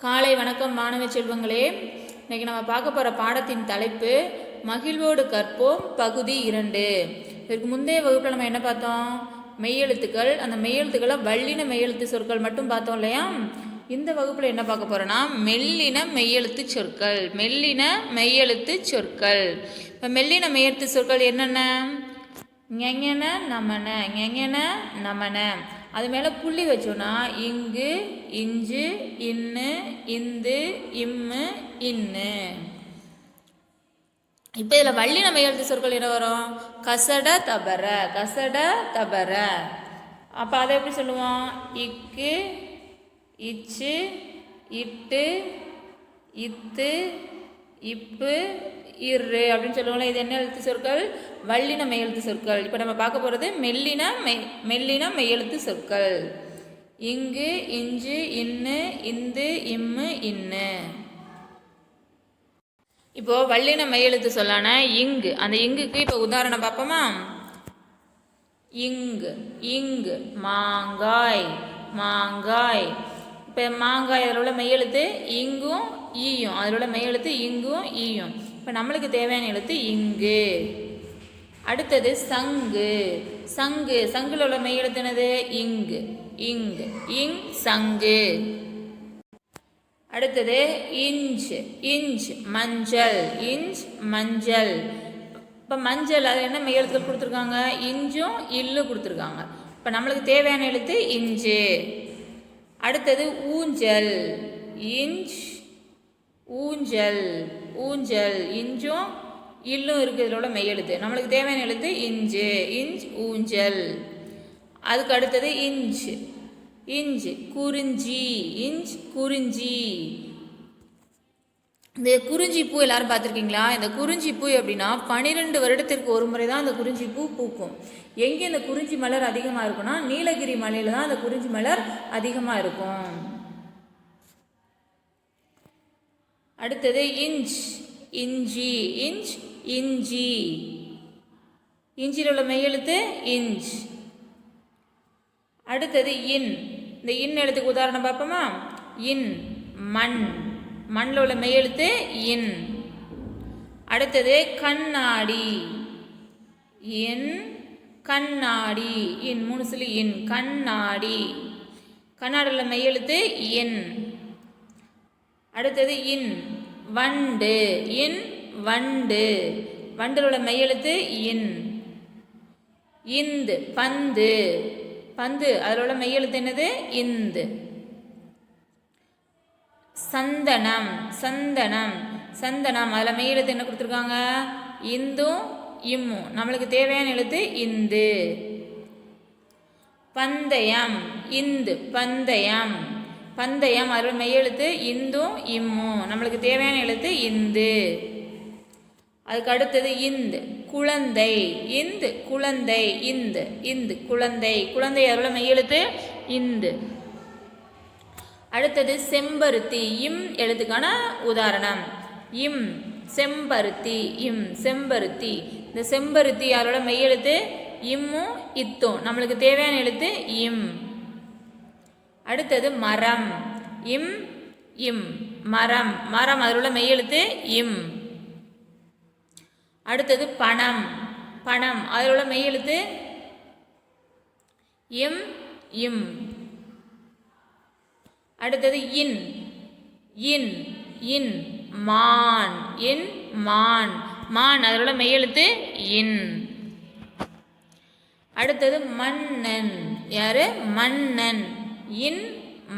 காலை வணக்கம் மாணவ செல்வங்களே. இன்னைக்கு நம்ம பார்க்க போகிற பாடத்தின் தலைப்பு மகிழ்வோடு கற்போம் பகுதி 2. இதற்கு முந்தைய வகுப்பில் நம்ம என்ன பார்த்தோம்? மெய்யெழுத்துக்கள். அந்த மெய்யெழுத்துக்களை வல்லின மெய்யெழுத்து சொற்கள் மட்டும் பார்த்தோம் இல்லையா? இந்த வகுப்பில் என்ன பார்க்க போகிறோன்னா மெல்லின மெய்யெழுத்து சொற்கள். மெல்லின மெய்யெழுத்து சொற்கள். இப்போ மெல்லின மெய்யெழுத்து சொற்கள் என்னென்ன? ஞெஞன நமன, ஞெஞன நமன. அது மேலே புள்ளி வச்சோன்னா இங்கு, இஞ்சு, இன்னு, இந்து, இம்மு, இன்னு. இப்போ இதில் வல்லின மெய்யெழுத்து சொற்கள் என்ன வரும்? கசட தபர, கசட தபர. அப்போ அதை எப்படி சொல்லுவோம்? இக்கு, இச்சு, இட்டு, இத்து, இப்பு, இரு அப்படின்னு சொல்லுவோம்ல. இது என்ன எழுத்து சொற்கள்? வல்லின மெய்யெழுத்து சொற்கள். இப்போ நம்ம பார்க்க போகிறது மெல்லின மெய்யெழுத்து சொற்கள். இங்கு, இஞ்சு, இன்னு, இந்து, இம்மு, இன்னு. இப்போ வல்லின மெய்யெழுத்து சொல்லான இங்கு. அந்த இங்குக்கு இப்போ உதாரணம் பார்ப்போமா? இங்கு, இங்கு, மாங்காய், மாங்காய். இப்போ மாங்காய் அதில் உள்ள மெய்யெழுத்து இங்கும் ஈயும். அதில் உள்ள மெய்யெழுத்து இங்கும் ஈயும். இப்போ நம்மளுக்கு தேவையான எழுத்து இங்கு. அடுத்தது சங்கு, சங்கு. சங்குல உள்ள மெய்யெழுத்து என்னது? இங்கு, இங்கு, இங், சங்கு. அடுத்தது இஞ்ச், இஞ்ச், மஞ்சள், இஞ்ச், மஞ்சள். இப்போ மஞ்சள் அது என்ன மெய்யெழுத்துக்கள் கொடுத்துருக்காங்க? இஞ்சும் இல்லு கொடுத்துருக்காங்க. இப்போ நம்மளுக்கு தேவையான எழுத்து இஞ்சு. அடுத்தது ஊஞ்சல், இஞ்ச், ஊஞ்சல், ஊஞ்சல். இஞ்சும் இல்லும் இருக்குது இதோட மெய்யெழுத்து. நம்மளுக்கு தேவையான எழுத்து இஞ்சு, இஞ்ச், ஊஞ்சல். அதுக்கு அடுத்தது இஞ்ச், இஞ்ச், குறிஞ்சி, இஞ்ச், குறிஞ்சி. இந்த குறிஞ்சி பூ எல்லாரும் பார்த்துருக்கீங்களா? இந்த குறிஞ்சி பூ எப்படின்னா 12 வருடத்திற்கு ஒரு முறை தான் அந்த குறிஞ்சி பூ பூக்கும். எங்கே இந்த குறிஞ்சி மலர் அதிகமாக இருக்குன்னா நீலகிரி மலையில் தான் அந்த குறிஞ்சி மலர் அதிகமாக இருக்கும். அடுத்தது இஞ்ச், இஞ்சி, இஞ்ச், இஞ்சி. இஞ்சியில் உள்ள மெய்யெழுத்து இஞ்ச். அடுத்தது இன். இந்த இன் எழுத்துக்கு உதாரணம் பார்ப்போமா? இன், மண். மண்ணில் உள்ள மெய்யெழுத்து இன். அடுத்தது கண்ணாடி, இன், கண்ணாடி. இன் 3 சொல்லி இன், கண்ணாடி. கண்ணாடி உள்ள மெய்யெழுத்து இன். அடுத்தது இன், வண்டு, இன், வண்டு. வண்டில் உள்ள மெய்யெழுத்து இன். இந்து, பந்து, பந்து. அதில் உள்ள மெய்யெழுத்து என்னது? இந்து. சந்தனம், சந்தனம், சந்தனம். அதில் மெய்யெழுத்து என்ன கொடுத்துருக்காங்க? இந்தும் இம்மும். நம்மளுக்கு தேவையான எழுத்து இந்து. பந்தயம், இந்து, பந்தயம், பந்தயம். அதில் மெய்யெழுத்து இந்தும் இம்மும். நம்மளுக்கு தேவையான எழுத்து இந்து. அதுக்கு அடுத்தது இந்து, குழந்தை, இந்து, குழந்தை, இந்து, இந்து, குழந்தை, குழந்தை. அதில் மெய்யெழுத்து இந்து. அடுத்தது செம்பருத்தி, இம் எழுத்துக்கான உதாரணம். இம், செம்பருத்தி, இம், செம்பருத்தி. இந்த செம்பருத்தி அதோட மெய்யெழுத்து இம்மும் இத்தும். நம்மளுக்கு தேவையான எழுத்து இம். அடுத்தது மரம், இம், இம், மரம், மரம். அதில் உள்ள மெய்யெழுத்து இம். அடுத்தது பணம், பணம். அதில் உள்ள மெய்யெழுத்து இம், இம். அடுத்தது இன், இன், இன், மான், இன், மான், மான். அதில் உள்ள மெய்யெழுத்து இன். அடுத்தது மன்னன். யாரு? மன்னன், இன்,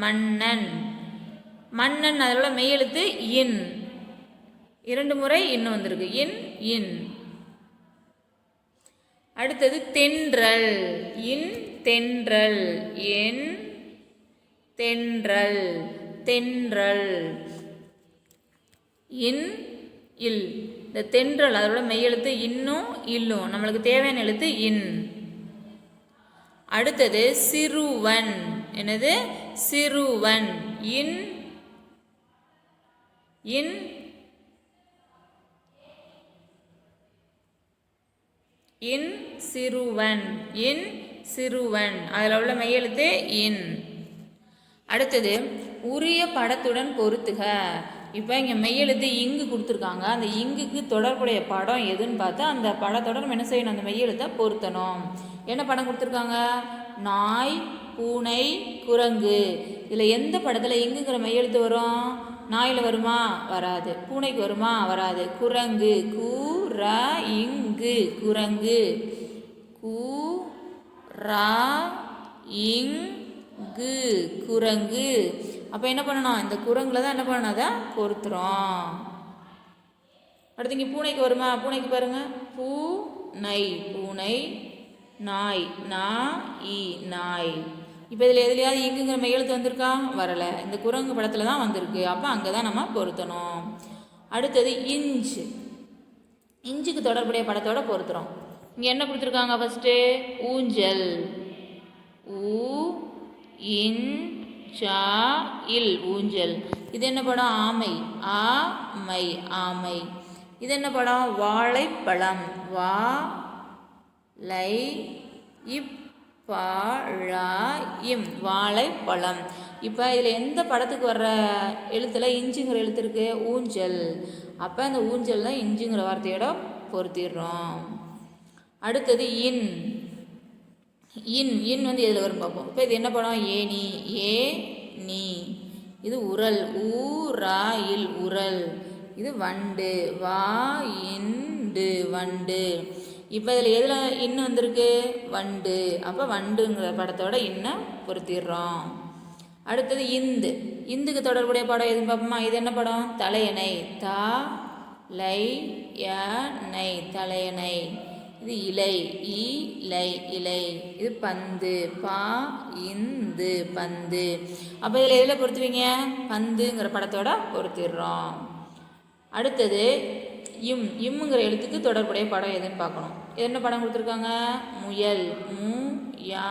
மன்னன், மன்னன். அதில் உள்ள மெய்யெழுத்து இன். 2 முறை இன்னும் வந்திருக்கு. இன், இன். அடுத்தது தென்றல், இன், தென்றல், என், தென்றல், தென்றல், இன், இல். இந்த தென்றல் அதோட மெய்யெழுத்து இன்னும் இல்லும். நம்மளுக்கு தேவையான எழுத்து இன். அடுத்தது சிறுவன். என்னது? சிறுவன், இன், இன், இன், சிறுவன், இன், சிறுவன். அதில் உள்ள மெய்யெழுத்து இன். அடுத்தது உரிய படத்துடன் பொருத்துக. இப்போ இங்கே மெய்யெழுத்து இங்கு கொடுத்துருக்காங்க. அந்த இங்குக்கு தொடர்புடைய படம் எதுன்னு பார்த்தா அந்த படத்தோட நம்ம என்ன செய்யணும், அந்த மெய்யெழுத்தை பொருத்தணும். என்ன படம் கொடுத்துருக்காங்க? நாய், பூனை, குரங்கு. இதில் எந்த படத்தில் இங்குங்கிற மெய்யெழுத்து வரும்? நாயில் வருமா? வராது. பூனைக்கு வருமா? வராது. குரங்கு, கு ர இங்கு, குரங்கு, கு ரா இங்கு, குரங்கு. அப்போ என்ன பண்ணணும், இந்த குரங்குல தான் என்ன பண்ணணும், அதை பொறுத்துறோம். அடுத்து இங்கே பூனைக்கு வருமா? பூனைக்கு பாருங்க, பூனை, பூனை, நாய், நா இ, நாய். இப்போ இதில் எதுலையாவது இங்குங்கிற மெய்யெழுத்து வந்திருக்கா? வரலை. இந்த குரங்கு படத்தில் தான் வந்திருக்கு. அப்போ அங்கே தான் நம்ம பொருத்தணும். அடுத்தது இஞ்சு. இஞ்சுக்கு தொடர்புடைய படத்தோட பொருத்துறோம். இங்கே என்ன கொடுத்துருக்காங்க? ஃபஸ்ட்டு ஊஞ்சல், ஊ இன் சா இல், ஊஞ்சல். இது என்ன படம்? ஆமை, ஆ மை, ஆமை. இது என்ன படம்? வாழைப்பழம், வா லை இப் பா ழா இம், வாழைப்பழம். இப்போ இதில் எந்த படத்துக்கு வர்ற எழுத்தில் இஞ்சுங்கிற எழுத்து இருக்கு? ஊஞ்சல். அப்போ அந்த ஊஞ்சல் தான் இஞ்சுங்கிற வார்த்தையோட பொருத்திடுறோம். அடுத்தது இன். இன், இன் வந்து எதில் வரும் பார்ப்போம். இப்போ இது என்ன படம்? ஏனி, ஏ நீ. இது உரல், ஊரா இல், உரல். இது வண்டு, வா இண்டு, வண்டு. இப்போ இதில் எதில் இன்னும் வந்திருக்கு? வண்டு. அப்போ வண்டுங்கிற படத்தோட இன்னும் பொருத்திடுறோம். அடுத்தது இந்து. இந்துக்கு தொடர்புடைய படம் எதுன்னு பார்ப்போமா? இது என்ன படம்? தலையணை, தா லை ய நை, தலையணை. இது இலை, இ லை, இலை. இது பந்து, பா இந்து, பந்து. அப்போ இதில் எதில் பொருத்துவீங்க? பந்துங்கிற படத்தோட பொருத்திடுறோம். அடுத்தது இம். இம்முங்கிற எழுத்துக்கு தொடர்புடைய படம் எதுன்னு பார்க்கணும். என்ன படம் கொடுத்துருக்காங்க? முயல், மு யா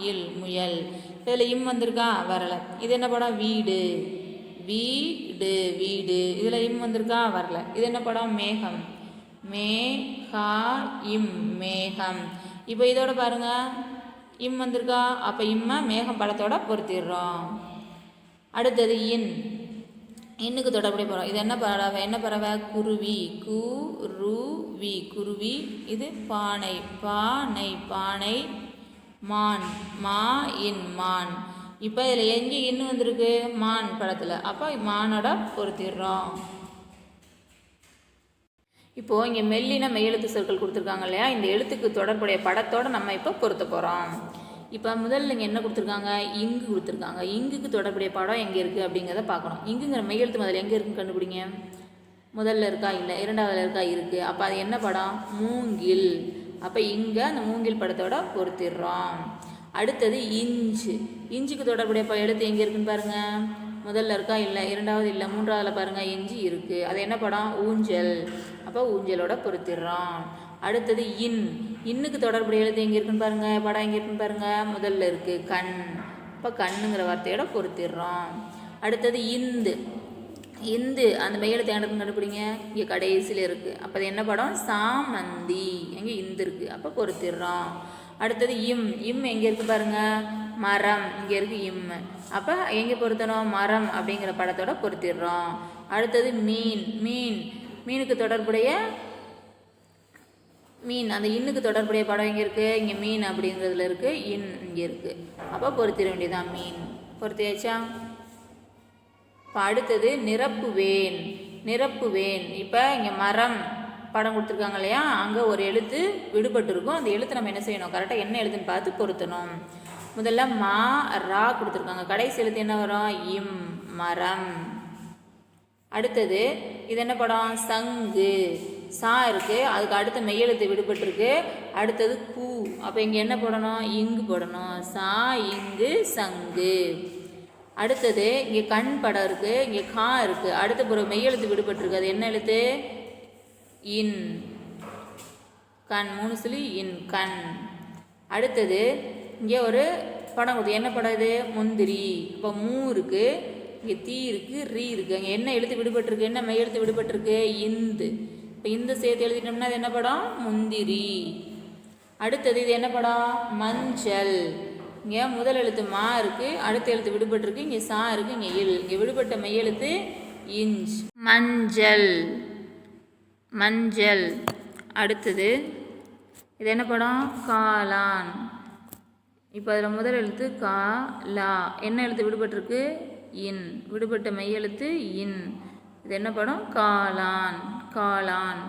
இல், முயல். இதில் இம் வந்திருக்கா? வரலை. இது என்ன படம்? வீடு, வீடு, வீடு. இதில் இம் வந்திருக்கா? வரல. இது என்ன படம்? மேகம், மே ஹா இம், மேகம். இப்போ இதோட பாருங்க, இம் வந்திருக்கா? அப்போ இம்மை மேகம் படத்தோட பொருத்திடுறோம். அடுத்தது இன். இன்னுக்கு தொடர்புடைய பறவை. இது என்ன பறவை? என்ன பறவை? குருவி, கு ரு வி, குருவி. இது பானை, பானை, பானை. மான், மா இன், மான். இப்போ இதில் எங்கே இன்னும் வந்திருக்கு? மான் படத்தில். அப்போ மானோட பொருத்திடுறோம். இப்போது இங்கே மெல்லின மெய்யெழுத்து சொற்கள் கொடுத்துருக்காங்க இல்லையா? இந்த எழுத்துக்கு தொடர்புடைய படத்தோடு நம்ம இப்போ பொருத்த போகிறோம். இப்போ முதல்ல இங்கே என்ன கொடுத்துருக்காங்க? இங்கு கொடுத்துருக்காங்க. இங்குக்கு தொடர்புடைய படம் எங்கே இருக்குது அப்படிங்கிறத பார்க்கணும். இங்குங்கிற மெய்யெழுத்து முதல்ல எங்கே இருக்குன்னு கண்டுபிடிங்க. முதல்ல இருக்கா? இல்லை. இரண்டாவதுல இருக்கா? இருக்குது. அப்போ அது என்ன படம்? மூங்கில். அப்போ இங்கே அந்த மூங்கில் படத்தோட பொருத்திடுறோம். அடுத்தது இஞ்சு. இஞ்சுக்கு தொடர்புடைய எழுத்து எங்கே இருக்குன்னு பாருங்கள். முதல்ல இருக்கா? இல்லை. இரண்டாவது இல்லை. மூன்றாவதுல பாருங்கள், இஞ்சி இருக்குது. அது என்ன படம்? ஊஞ்சல். அப்போ ஊஞ்சலோட பொருத்திடுறோம். அடுத்தது இன். இன்னுக்கு தொடர்புடைய எழுத்து எங்கே இருக்குன்னு பாருங்கள். படம் எங்கே இருக்குன்னு பாருங்கள். முதல்ல இருக்குது, கண். இப்போ கண்ணுங்கிற வார்த்தையோட பொருத்திடுறோம். அடுத்தது இந்து. இந்து அந்த மெய்யெழுத்து எங்கே இருக்குன்னு கண்டுபிடிங்க. இங்கே கடைசியில் இருக்குது. அப்போ அது என்ன படம்? சாமந்தி. எங்கே இந்து இருக்குது. அப்போ பொருத்திடுறோம். அடுத்தது இம். இம் எங்கே இருக்குது பாருங்கள். மரம். இங்கே இருக்குது இம். அப்போ எங்கே பொருத்தணும்? மரம் அப்படிங்கிற படத்தோட பொருத்திடுறோம். அடுத்தது மீன். மீன். மீனுக்கு தொடர்புடைய மீன். அந்த இன்னுக்கு தொடர்புடைய படம் எங்கே இருக்குது? இங்கே மீன் அப்படிங்கிறதுல இருக்குது. இன் இங்கே இருக்குது. அப்போ பொருத்திட வேண்டியதான். மீன் பொருத்தியாச்சா? இப்போ அடுத்தது நிரப்புவேன். நிரப்புவேன். இப்போ இங்கே மரம் படம் கொடுத்துருக்காங்க இல்லையா? அங்கே ஒரு எழுத்து விடுபட்டு அந்த எழுத்து நம்ம என்ன செய்யணும்? கரெக்டாக என்ன எழுத்துன்னு பார்த்து பொருத்தணும். முதல்ல மா ரா கொடுத்துருக்காங்க. கடைசி எழுத்து என்ன வரும்? இம், மரம். அடுத்தது இது என்ன படம்? சங்கு. சா இருக்குது. அதுக்கு அடுத்த மெய்யெழுத்து விடுபட்டுருக்கு. அடுத்தது கூ. அப்போ இங்கே என்ன போடணும்? இங்கு போடணும். சா இங்கு, சங்கு. அடுத்தது இங்கே கண் படம் இருக்குது. இங்கே கா இருக்குது. அடுத்த ஒரு மெய்யெழுத்து விடுபட்டுருக்கு. அது என்ன எழுத்து? இன். கண். 3 சொல்லி இன், கண். அடுத்தது இங்கே ஒரு படம் கொடுத்து. என்ன படம் இது? முந்திரி. இப்போ மூ இருக்குது. இங்கே தீ இருக்குது, ரீ இருக்குது. அங்கே என்ன எழுத்து விடுபட்டுருக்கு? என்ன மெய் எழுத்து விடுபட்டுருக்கு? இந்து. இப்போ இந்த சேர்த்து எழுதிட்டோம்னா அது என்ன படம்? முந்திரி. அடுத்தது இது என்ன படம்? மஞ்சள். இங்கே முதல் எழுத்து மா இருக்குது, அடுத்த எழுத்து விடுபட்டிருக்கு, இங்கே சா இருக்குது, இங்கே இல். இங்கே விடுபட்ட மெய்யெழுத்து இஞ்ச். மஞ்சள், மஞ்சள். அடுத்தது இது என்ன படம்? காளான். இப்போ அதில் முதல் எழுத்து கா லா, என்ன எழுத்து விடுபட்டிருக்கு? இன். விடுபட்ட மெய்யெழுத்து இன். இது என்ன படம்? காளான், காளான்.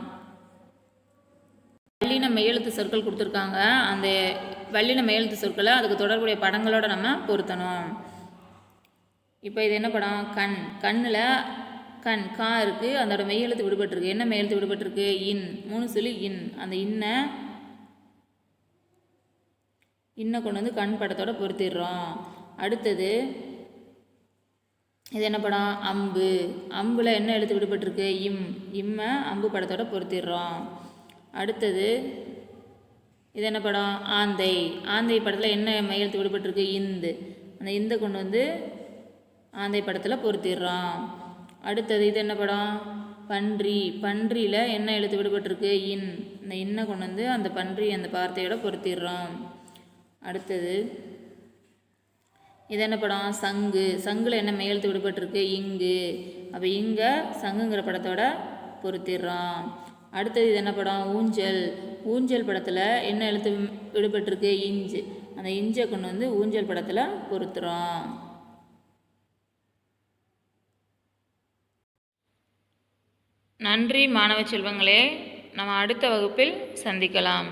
வல்லின மெய்யெழுத்து சொற்கள் கொடுத்துருக்காங்க. அந்த வல்லின மெய்யெழுத்து சொற்களை அதுக்கு தொடர்புடைய படங்களோட நம்ம பொருத்தணும். இப்போ இது என்ன படம்? கண். கண்ணில் கண் கா இருக்குது, அதோட மெய்யெழுத்து விடுபட்டிருக்கு. என்ன மெய்யெழுத்து விடுபட்டிருக்கு? இன். 3 சொல்லி இன். அந்த இன்னை கொண்டு வந்து கண் படத்தோட பொருத்திடுறோம். அடுத்தது இது என்ன படம்? அம்பு. அம்பில் என்ன எழுத்து விடுபட்டிருக்கு? இம். இம்மை அம்பு படத்தோட பொருத்திடுறோம். அடுத்தது இது என்ன படம்? ஆந்தை. ஆந்தை படத்தில் என்ன மெய்யெழுத்து விடுபட்டிருக்கு? இந்து. அந்த இந்தை கொண்டு வந்து ஆந்தை படத்தில் பொருத்திடுறோம். அடுத்தது இது என்ன படம்? பன்றி. பன்றியில் என்ன எழுத்து விடுபட்டிருக்கு? இன். இந்த இன்னை கொண்டு வந்து அந்த பன்றி அந்த வார்த்தையோட பொருத்திடுறோம். அடுத்தது இது என்ன படம்? சங்கு. சங்கில் என்ன மெய்யெழுத்து விடுபட்டிருக்கு? இங்கு. அப்போ இங்கே சங்குங்கிற படத்தோட பொருத்திடுறோம். அடுத்தது இது என்ன படம்? ஊஞ்சல். ஊஞ்சல் படத்தில் என்ன எழுத்து விடுபட்டிருக்கு? இஞ்சு. அந்த இஞ்சை கொண்டு வந்து ஊஞ்சல் படத்தில் பொருத்துகிறோம். நன்றி மாணவ செல்வங்களே. நம்ம அடுத்த வகுப்பில் சந்திக்கலாம்.